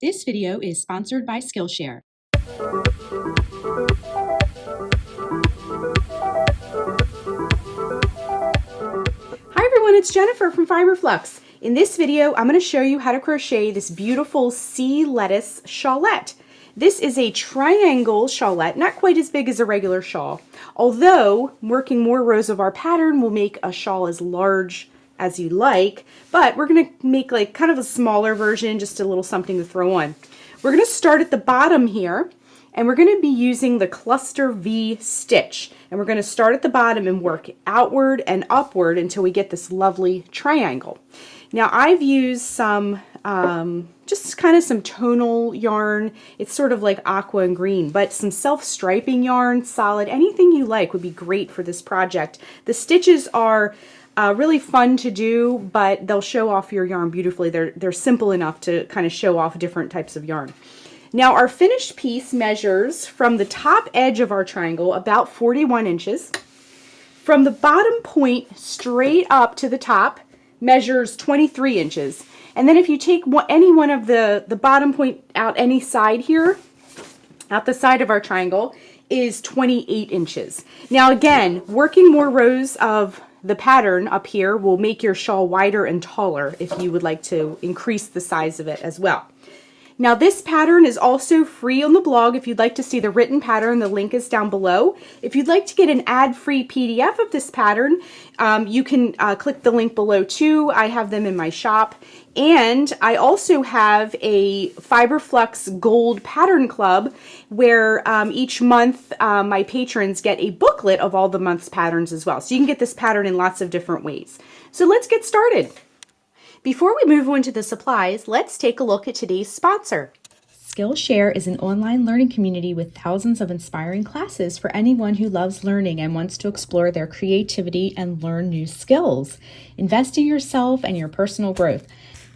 This video is sponsored by Skillshare. Hi everyone, it's Jennifer from Fiberflux. In this video, I'm going to show you how to crochet this beautiful sea lettuce shawlette. This is a triangle shawlette, not quite as big as a regular shawl, although working more rows of our pattern will make a shawl as large as you like, but we're going to make like kind of a smaller version, just a little something to throw on. We're going to start at the bottom here, and we're going to be using the cluster V stitch, and we're going to start at the bottom and work outward and upward until we get this lovely triangle. Now I've used some just kind of some tonal yarn. It's sort of like aqua and green, but some self-striping yarn, solid, anything you like would be great for this project. The stitches are really fun to do, but they'll show off your yarn beautifully. They're simple enough to kind of show off different types of yarn. Now our finished piece measures from the top edge of our triangle about 41 inches. From the bottom point straight up to the top measures 23 inches. And then if you take any one of the bottom point out any side here, out the side of our triangle, is 28 inches. Now again, working more rows of the pattern up here will make your shawl wider and taller if you would like to increase the size of it as well. Now this pattern is also free on the blog. If you'd like to see the written pattern, the link is down below. If you'd like to get an ad-free PDF of this pattern, you can click the link below too. I have them in my shop. And I also have a Fiberflux Gold Pattern Club where each month my patrons get a booklet of all the month's patterns as well. So you can get this pattern in lots of different ways. So let's get started. Before we move on to the supplies, let's take a look at today's sponsor. Skillshare is an online learning community with thousands of inspiring classes for anyone who loves learning and wants to explore their creativity and learn new skills. Invest in yourself and your personal growth.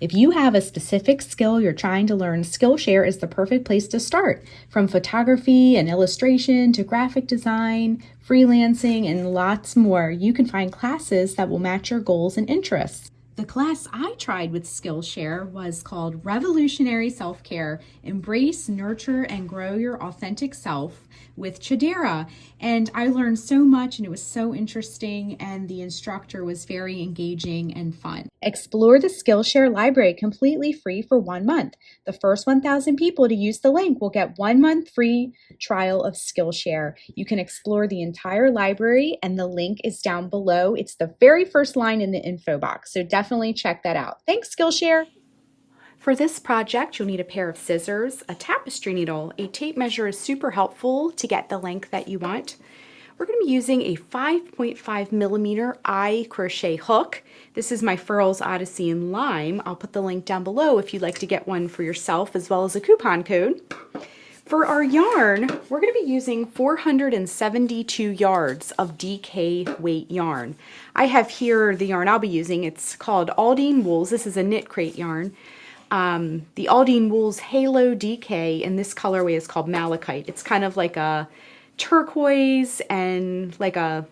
If you have a specific skill you're trying to learn, Skillshare is the perfect place to start. From photography and illustration to graphic design, freelancing, and lots more, you can find classes that will match your goals and interests. The class I tried with Skillshare was called Revolutionary Self-Care, Embrace, Nurture, and Grow Your Authentic Self with Chidera. And I learned so much and it was so interesting, and the instructor was very engaging and fun. Explore the Skillshare library completely free for 1 month. The first 1,000 people to use the link will get 1 month free trial of Skillshare. You can explore the entire library and the link is down below. It's the very first line in the info box, so definitely check that out. Thanks, Skillshare. For this project, you'll need a pair of scissors, a tapestry needle. A tape measure is super helpful to get the length that you want. We're going to be using a 5.5 millimeter eye crochet hook. This is my Furls Odyssey in Lime. I'll put the link down below if you'd like to get one for yourself, as well as a coupon code. For our yarn, we're going to be using 472 yards of DK weight yarn. I have here the yarn I'll be using. It's called Aldine Wools. This is a knit crate yarn. The Aldine Wools Halo DK, and this colorway is called Malachite. It's kind of like a turquoise and like a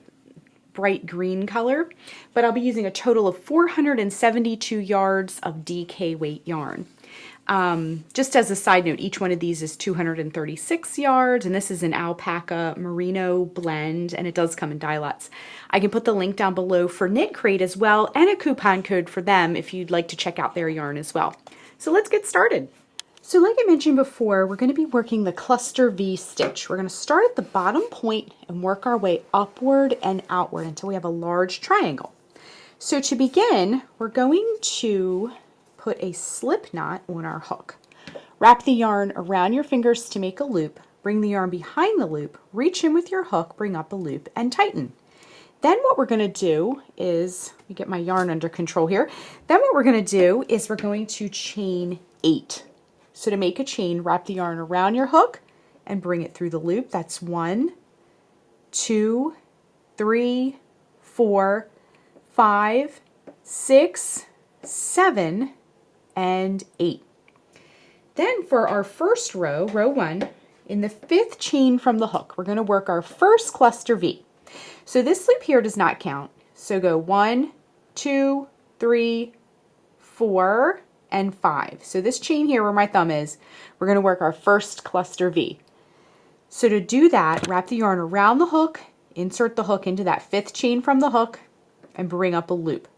bright green color, but I'll be using a total of 472 yards of DK weight yarn. Just as a side note, each one of these is 236 yards, and this is an alpaca merino blend, and it does come in dye lots. I can put the link down below for Knit Crate as well, and a coupon code for them if you'd like to check out their yarn as well. So let's get started. So like I mentioned before, we're going to be working the cluster V stitch. We're going to start at the bottom point and work our way upward and outward until we have a large triangle. So to begin, we're going to put a slip knot on our hook. Wrap the yarn around your fingers to make a loop, bring the yarn behind the loop, reach in with your hook, bring up a loop, and tighten. Then what we're going to do is, let me get my yarn under control here, then what we're going to do is we're going to chain 8. So to make a chain, wrap the yarn around your hook and bring it through the loop. That's 1, 2, 3, 4, 5, 6, 7, and 8. Then for our first row, row 1, in the 5th chain from the hook, we're going to work our first cluster V. So this loop here does not count. So go 1, 2, 3, 4, and 5. So this chain here where my thumb is, we're going to work our first cluster V. So to do that, wrap the yarn around the hook, insert the hook into that 5th chain from the hook, and bring up a loop.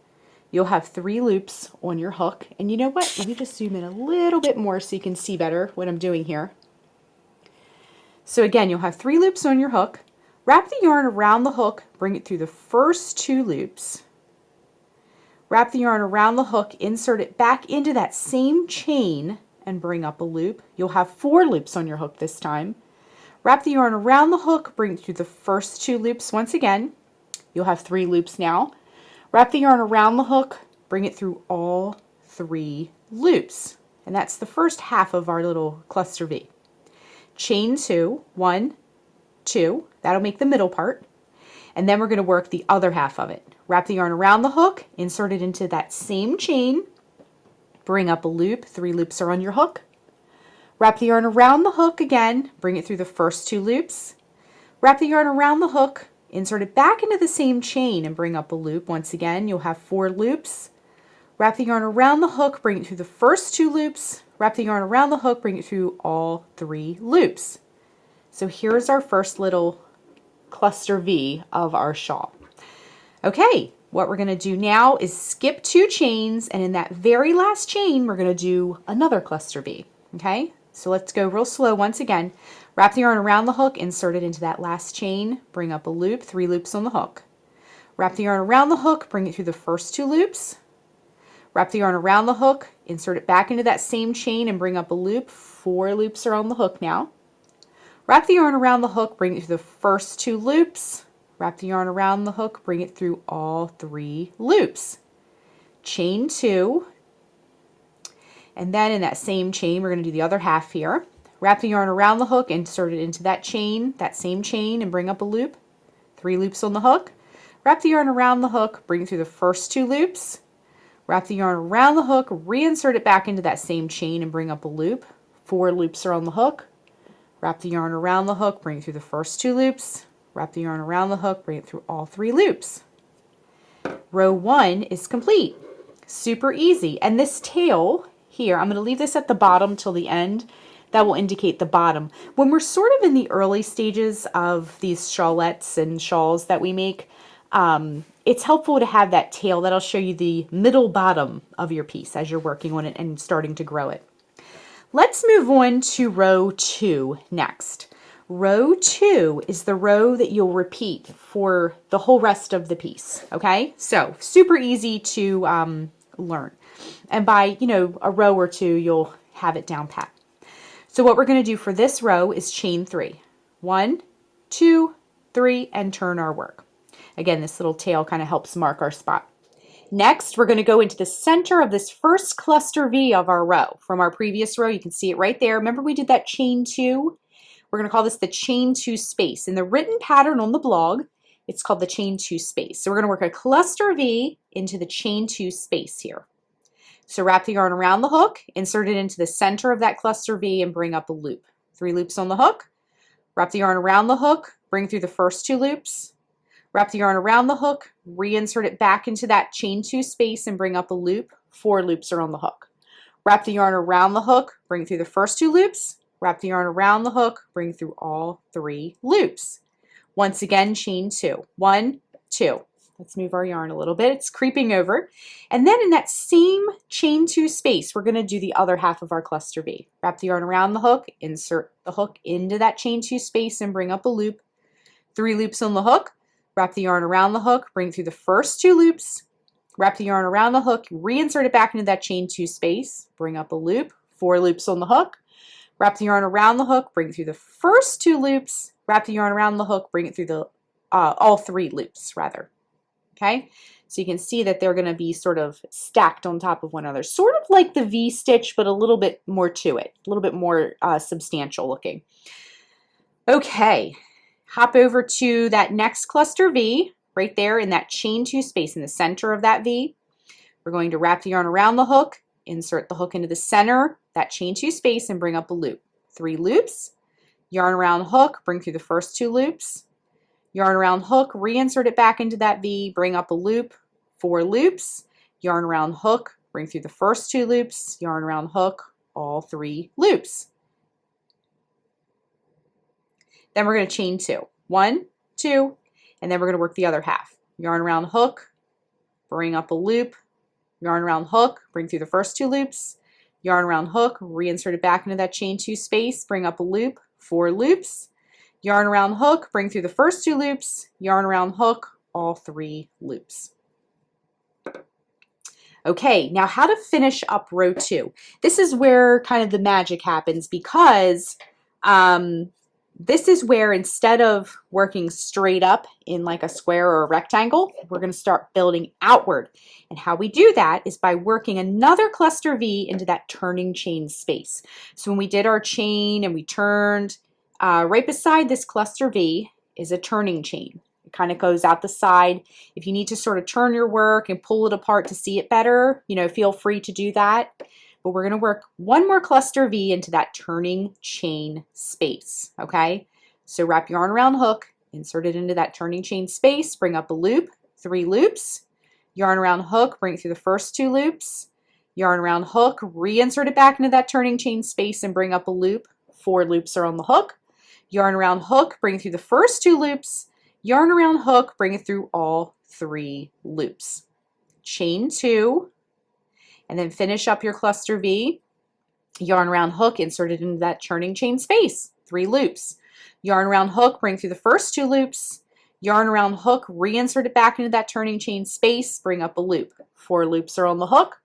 You'll have 3 loops on your hook. And you know what? Let me just zoom in a little bit more so you can see better what I'm doing here. So again, you'll have 3 loops on your hook. Wrap the yarn around the hook, bring it through the first 2 loops. Wrap the yarn around the hook, insert it back into that same chain, and bring up a loop. You'll have 4 loops on your hook this time. Wrap the yarn around the hook, bring it through the first 2 loops once again. You'll have 3 loops now. Wrap the yarn around the hook, bring it through all 3 loops. And that's the first half of our little cluster V. Chain 2, 1, 2, that'll make the middle part. And then we're going to work the other half of it. Wrap the yarn around the hook, insert it into that same chain, bring up a loop, 3 loops are on your hook. Wrap the yarn around the hook again, bring it through the first 2 loops. Wrap the yarn around the hook, insert it back into the same chain and bring up a loop. Once again, you'll have 4 loops. Wrap the yarn around the hook, bring it through the first 2 loops. Wrap the yarn around the hook, bring it through all 3 loops. So here's our first little cluster V of our shawl. Okay, what we're going to do now is skip 2 chains, and in that very last chain, we're going to do another cluster V. Okay, so let's go real slow once again. Wrap the yarn around the hook, insert it into that last chain, bring up a loop, 3 loops on the hook. Wrap the yarn around the hook, bring it through the first 2 loops. Wrap the yarn around the hook, insert it back into that same chain and bring up a loop. 4 loops are on the hook now. Wrap the yarn around the hook, bring it through the first 2 loops. Wrap the yarn around the hook, bring it through all 3 loops. Chain 2. And then in that same chain, we're going to do the other half here. Wrap the yarn around the hook, insert it into that chain, that same chain, and bring up a loop. 3 loops on the hook. Wrap the yarn around the hook, bring it through the first 2 loops. Wrap the yarn around the hook, reinsert it back into that same chain and bring up a loop. 4 loops are on the hook. Wrap the yarn around the hook, bring it through the first 2 loops. Wrap the yarn around the hook, bring it through all 3 loops. Row 1 is complete. Super easy. And this tail here, I'm going to leave this at the bottom till the end. That will indicate the bottom. When we're sort of in the early stages of these shawlettes and shawls that we make, it's helpful to have that tail. That'll show you the middle bottom of your piece as you're working on it and starting to grow it. Let's move on to row 2 next. Row 2 is the row that you'll repeat for the whole rest of the piece, okay? So super easy to learn. And by, a row or 2, you'll have it down pat. So what we're going to do for this row is chain 3. 1, 2, 3, and turn our work. Again, this little tail kind of helps mark our spot. Next, we're going to go into the center of this first cluster V of our row. From our previous row, you can see it right there. Remember we did that chain 2? We're going to call this the chain 2 space. In the written pattern on the blog, it's called the chain 2 space. So we're going to work a cluster V into the chain 2 space here. So wrap the yarn around the hook, insert it into the center of that cluster V and bring up a loop. 3 loops on the hook. Wrap the yarn around the hook, bring through the first 2 loops. Wrap the yarn around the hook, reinsert it back into that chain 2 space and bring up a loop. 4 loops are on the hook. Wrap the yarn around the hook, bring through the first 2 loops. Wrap the yarn around the hook, bring through all 3 loops. Once again, chain 2. 1, 2. Let's move our yarn a little bit. It's creeping over. And then in that same chain 2 space, we're going to do the other half of our cluster V. Wrap the yarn around the hook, insert the hook into that chain 2 space and bring up a loop. 3 loops on the hook. Wrap the yarn around the hook, bring through the first 2 loops. Wrap the yarn around the hook, reinsert it back into that chain 2 space, bring up a loop. 4 loops on the hook. Wrap the yarn around the hook, bring it through the first 2 loops. Wrap the yarn around the hook, bring it through the all 3 loops rather. Okay, so you can see that they're going to be sort of stacked on top of one another, sort of like the V stitch, but a little bit more to it, a little bit more substantial looking. Okay, hop over to that next cluster V right there in that chain 2 space in the center of that V. We're going to wrap the yarn around the hook, insert the hook into the center, that chain 2 space, and bring up a loop. 3 loops, yarn around the hook, bring through the first 2 loops. Yarn around hook, reinsert it back into that V, bring up a loop. 4 loops, yarn around hook, bring through the first 2 loops, yarn around hook, all 3 loops. Then we're going to chain 2. 1, 2, and then we're going to work the other half. Yarn around hook, bring up a loop, yarn around hook, bring through the first 2 loops, yarn around hook, reinsert it back into that chain 2 space, bring up a loop, 4 loops, yarn around hook, bring through the first 2 loops, yarn around hook, all 3 loops. Okay, now how to finish up row 2. This is where kind of the magic happens, because this is where instead of working straight up in like a square or a rectangle, we're going to start building outward. And how we do that is by working another cluster V into that turning chain space. So when we did our chain and we turned, right beside this cluster V is a turning chain. It kind of goes out the side. If you need to sort of turn your work and pull it apart to see it better, you know, feel free to do that. But we're going to work one more cluster V into that turning chain space, okay? So wrap yarn around hook, insert it into that turning chain space, bring up a loop, 3 loops, yarn around hook, bring it through the first 2 loops, yarn around hook, reinsert it back into that turning chain space and bring up a loop, 4 loops are on the hook, yarn around hook, bring it through the first 2 loops, yarn around hook, bring it through all 3 loops. Chain 2, and then finish up your cluster V, yarn around hook, insert it into that turning chain space, 3 loops. Yarn around hook, bring through the first 2 loops, yarn around hook, reinsert it back into that turning chain space, bring up a loop. 4 loops are on the hook,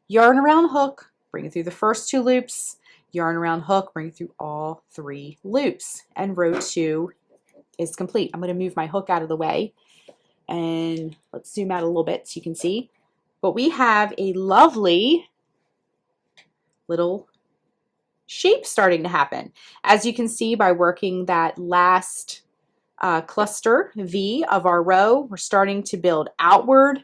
yarn around hook, bring it through the first 2 loops, yarn around hook, bring it through all 3 loops. And row 2 is complete. I'm going to move my hook out of the way and let's zoom out a little bit so you can see. But we have a lovely little shape starting to happen. As you can see by working that last cluster V of our row, we're starting to build outward,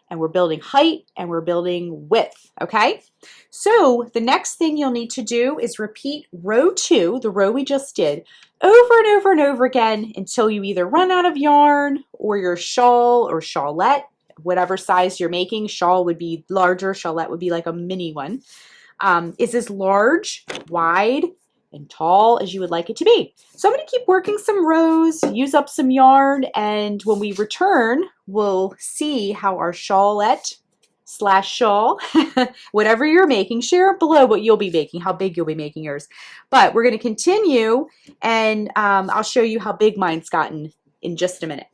and we're building height, and we're building width, okay? So the next thing you'll need to do is repeat row 2, the row we just did, over and over and over again until you either run out of yarn or your shawl or shawlette, whatever size you're making. Shawl would be larger, shawlette would be like a mini one, is as large, wide, and tall as you would like it to be. So I'm going to keep working some rows, use up some yarn, and when we return, we'll see how our shawlette / shawl, whatever you're making, share below what you'll be making, how big you'll be making yours. But we're going to continue, and I'll show you how big mine's gotten in just a minute.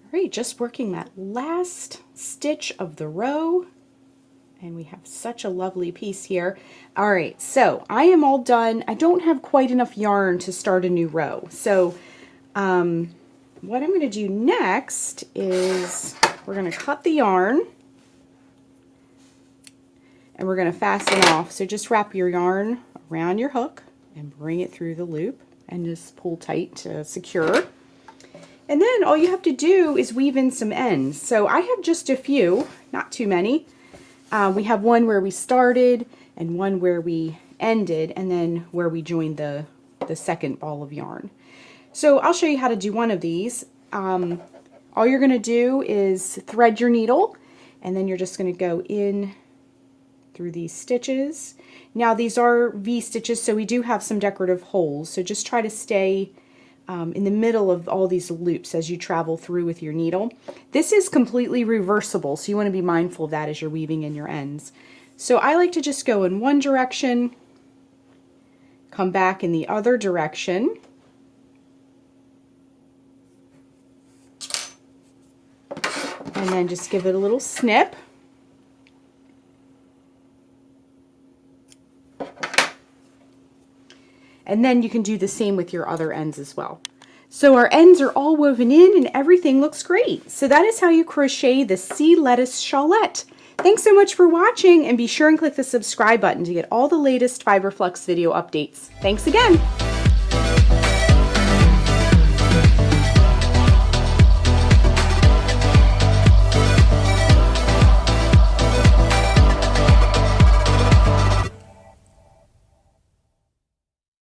All right, just working that last stitch of the row, and we have such a lovely piece here. All right, so I am all done. I don't have quite enough yarn to start a new row. So what I'm going to do next is we're going to cut the yarn and we're going to fasten off. So just wrap your yarn around your hook and bring it through the loop and just pull tight to secure. And then all you have to do is weave in some ends. So I have just a few, not too many. We have one where we started and one where we ended, and then where we joined the second ball of yarn. So I'll show you how to do one of these. All you're going to do is thread your needle, and then you're just going to go in through these stitches. Now these are V stitches, so we do have some decorative holes, so just try to stay in the middle of all these loops as you travel through with your needle. This is completely reversible, so you want to be mindful of that as you're weaving in your ends. So I like to just go in one direction, come back in the other direction, and then just give it a little snip. And then you can do the same with your other ends as well. So our ends are all woven in and everything looks great. So that is how you crochet the sea lettuce shawlette. Thanks so much for watching, and be sure and click the subscribe button to get all the latest Fiber Flux video updates. Thanks again.